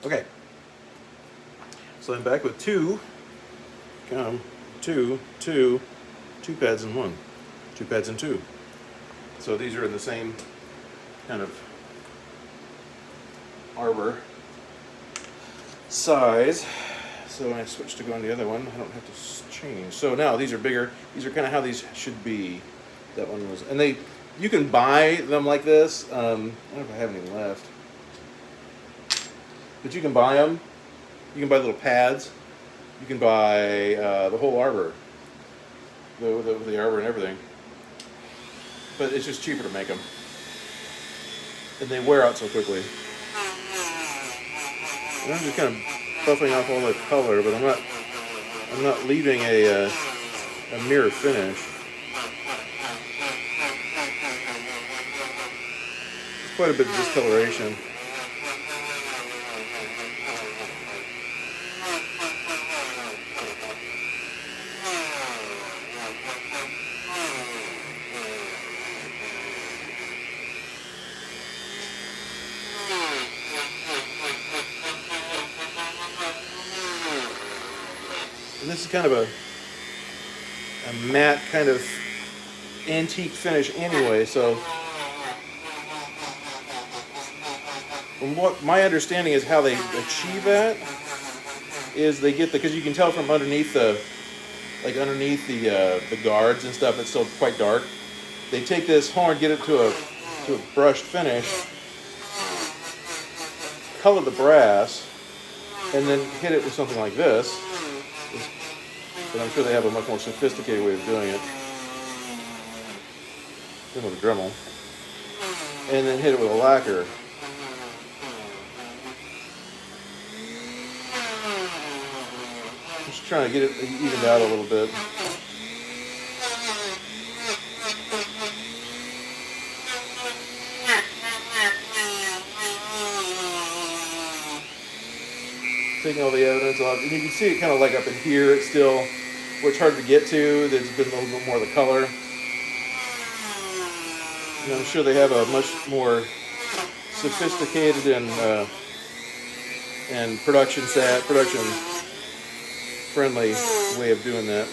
Okay, so I'm back with two pads in one, two pads in two. So these are in the same kind of arbor size. So when I switch to go on the other one, I don't have to change. So now these are bigger. These are kind of how these should be. That one was, and you can buy them like this. I don't know if I have any left, but you can buy them. You can buy little pads. You can buy the whole arbor, the arbor and everything. But it's just cheaper to make them, and they wear out so quickly. And I'm just kind of buffing off all the color, but I'm not leaving a mirror finish. There's quite a bit of discoloration. And this is kind of a matte kind of antique finish anyway, so from what my understanding is how they achieve that is they get because you can tell from underneath the guards and stuff, it's still quite dark. They take this horn, get it to a brushed finish, color the brass, and then hit it with something like this. But I'm sure they have a much more sophisticated way of doing it. Then with a Dremel. And then hit it with a lacquer. Just trying to get it evened out a little bit. Taking all the evidence off, and you can see it kind of like up in here. It's still where it's hard to get to. There's been a little bit more of the color. And I'm sure they have a much more sophisticated and production friendly way of doing that.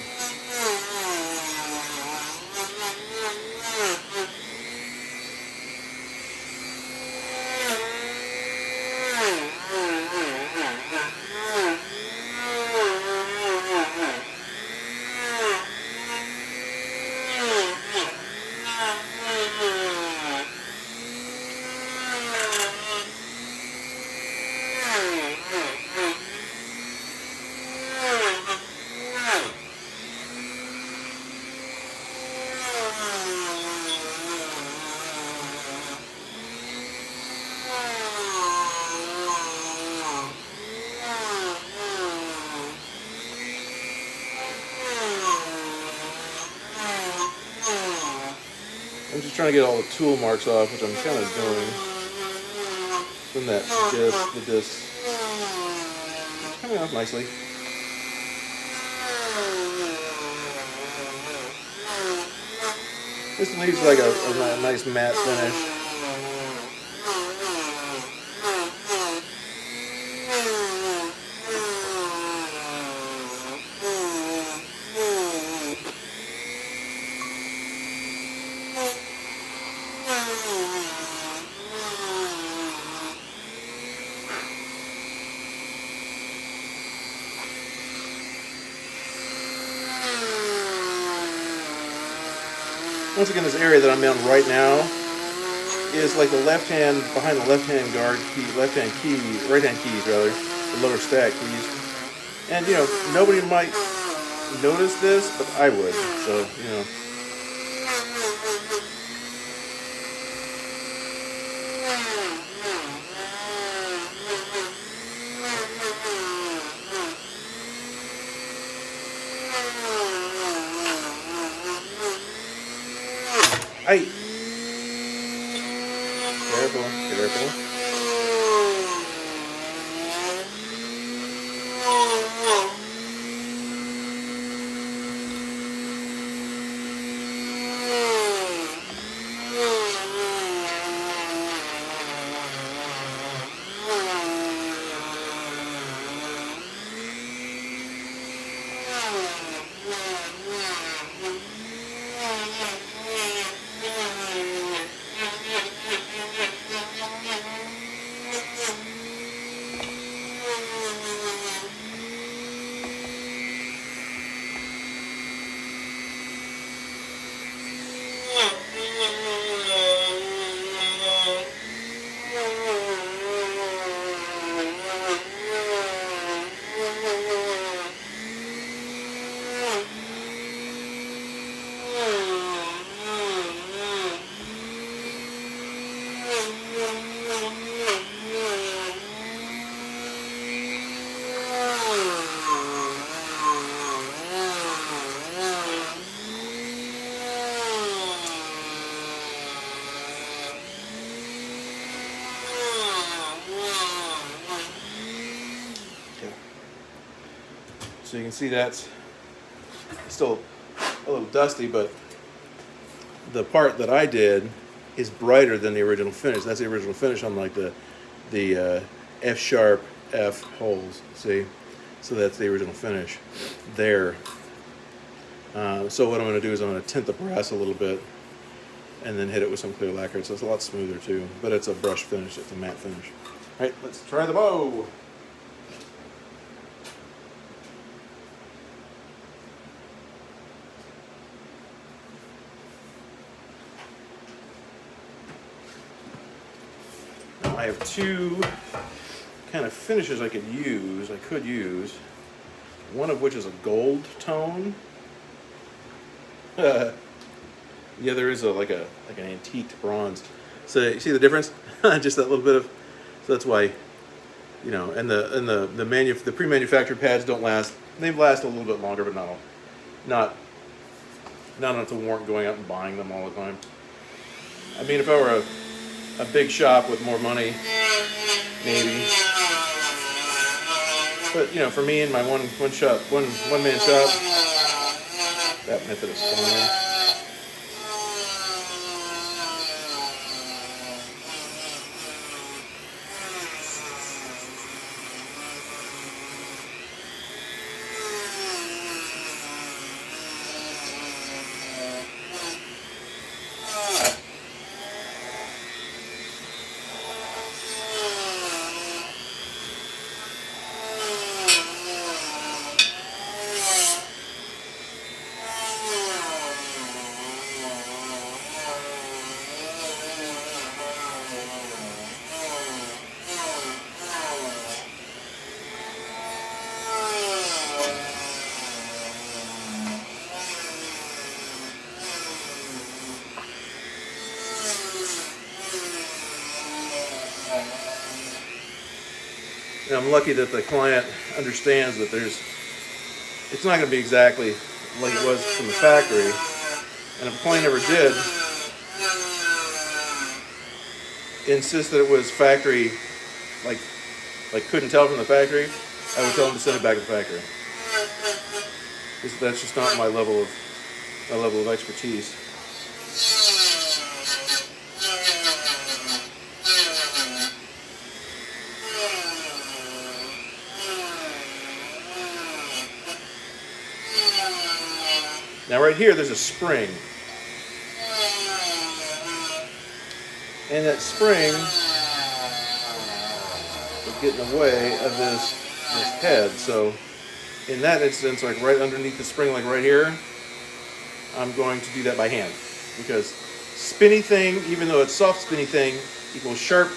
I'm just trying to get all the tool marks off, which I'm kind of doing from the disc. It's coming off nicely. This leaves like a nice matte finish. Once again, this area that I'm in right now is like the left hand, behind the left hand keys, the lower stack keys. And nobody might notice this, but I would. So, Hey! Careful. So you can see that's still a little dusty, but the part that I did is brighter than the original finish. That's the original finish on like the F sharp F holes. See, so that's the original finish there. So what I'm going to do is I'm going to tint the brass a little bit, and then hit it with some clear lacquer. So it's a lot smoother too. But it's a brush finish. It's a matte finish. All right, let's try the bow. I have two kind of finishes I could use. One of which is a gold tone. The other is like an antiqued bronze. So you see the difference? Just that little bit of. So that's why, you know. And the pre-manufactured pads don't last. They last a little bit longer, but not enough to warrant going out and buying them all the time. I mean, if I were a big shop with more money, maybe. But you know, for me and my one man shop, that method is fine. And I'm lucky that the client understands that it's not going to be exactly like it was from the factory. And if a client ever did insist that it was factory, like couldn't tell from the factory, I would tell them to send it back to the factory. That's just not my level of expertise. Now right here there's a spring. And that spring is getting in the way of this head. So in that instance, like right underneath the spring, like right here, I'm going to do that by hand. Because spinny thing, even though it's soft spinny thing, equals sharp,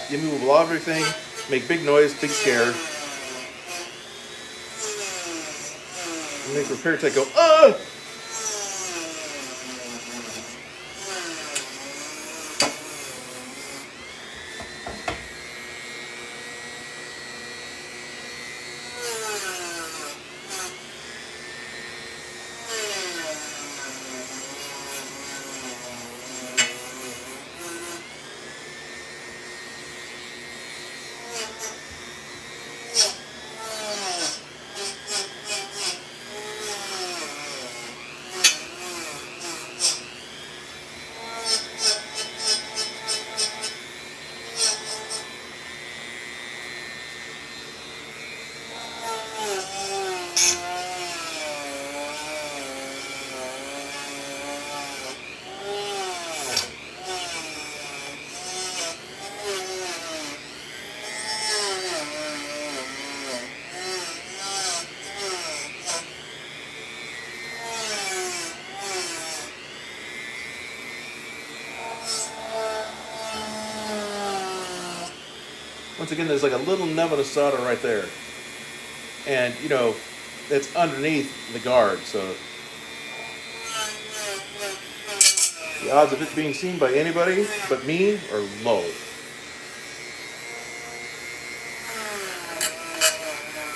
immovable object thing, make big noise, big scare. Make repair tech go, ugh! Once again, there's like a little nub of solder right there. And, you know, that's underneath the guard, so the odds of it being seen by anybody but me are low.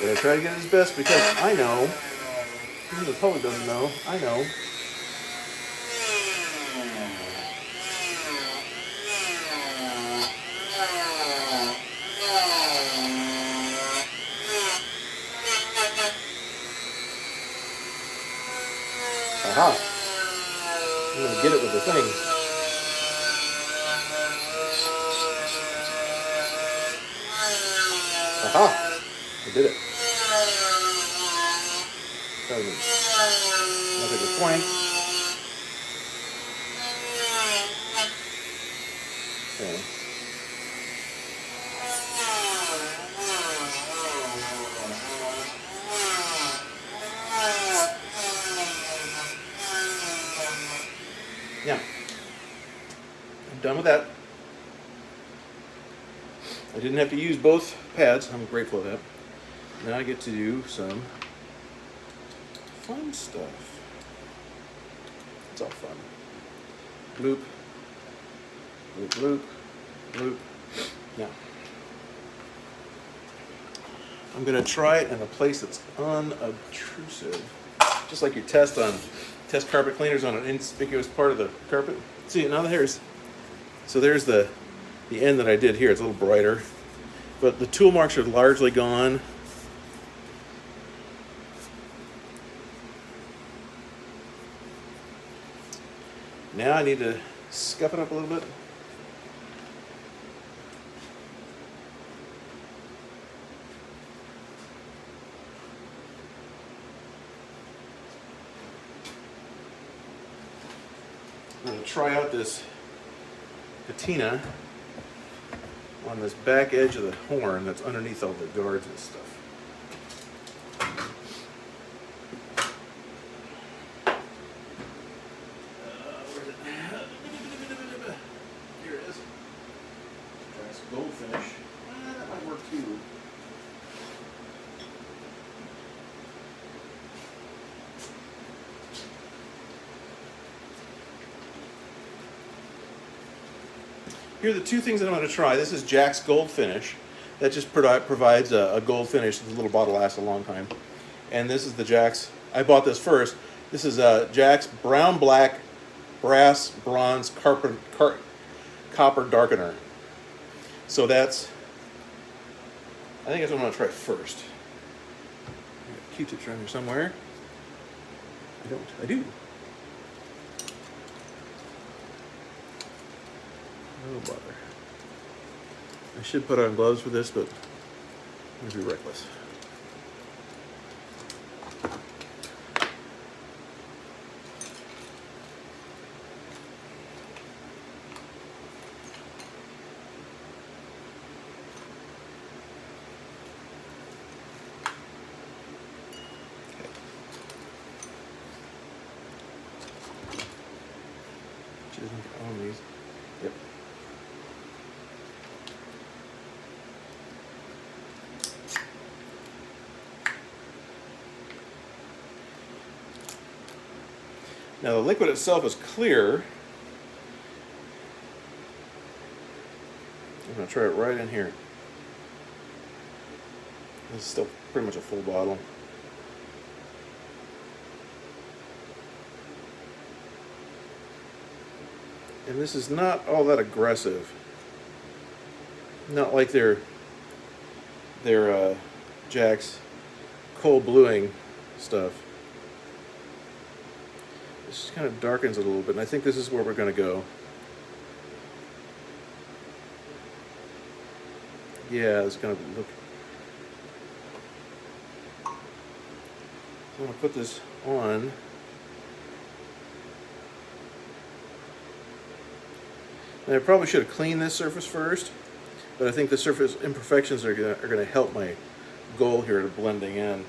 But I try to get his best because I know, even the public doesn't know, I know. Aha! I'm gonna get it with the thing. Aha! I did it. That was nothing to point. Okay. Yeah. I'm done with that. I didn't have to use both pads. I'm grateful for that. Now I get to do some fun stuff. It's all fun. Bloop. Bloop, bloop, bloop. Now, I'm going to try it in a place that's unobtrusive. Just like your test carpet cleaners on an inconspicuous part of the carpet. See, now there's the end that I did here. It's a little brighter. But the tool marks are largely gone. Now I need to scuff it up a little bit. I'm going to try out this patina on this back edge of the horn that's underneath all the guards and stuff. Where's it? Here it is. Try this gold finish. That might work too. Here are the two things that I'm going to try. This is Jack's Gold Finish. That just provides a gold finish. The little bottle lasts a long time. And this is the Jack's, I bought this first. This is Jack's Brown Black Brass Bronze Copper Darkener. So that's, I think that's what I'm going to try first. Q-tips around here somewhere. I do. No bother. I should put on gloves for this, but I'm going to be reckless. On these. Yep. Now the liquid itself is clear. I'm going to try it right in here. This is still pretty much a full bottle. And this is not all that aggressive. Not like their Jack's cold bluing stuff. This just kind of darkens it a little bit, and I think this is where we're going to go. Yeah, it's going to look. I'm going to put this on. And I probably should have cleaned this surface first, but I think the surface imperfections are going to help my goal here to blending in.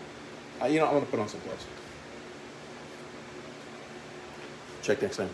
You know, I'm going to put on some gloves. Check next time.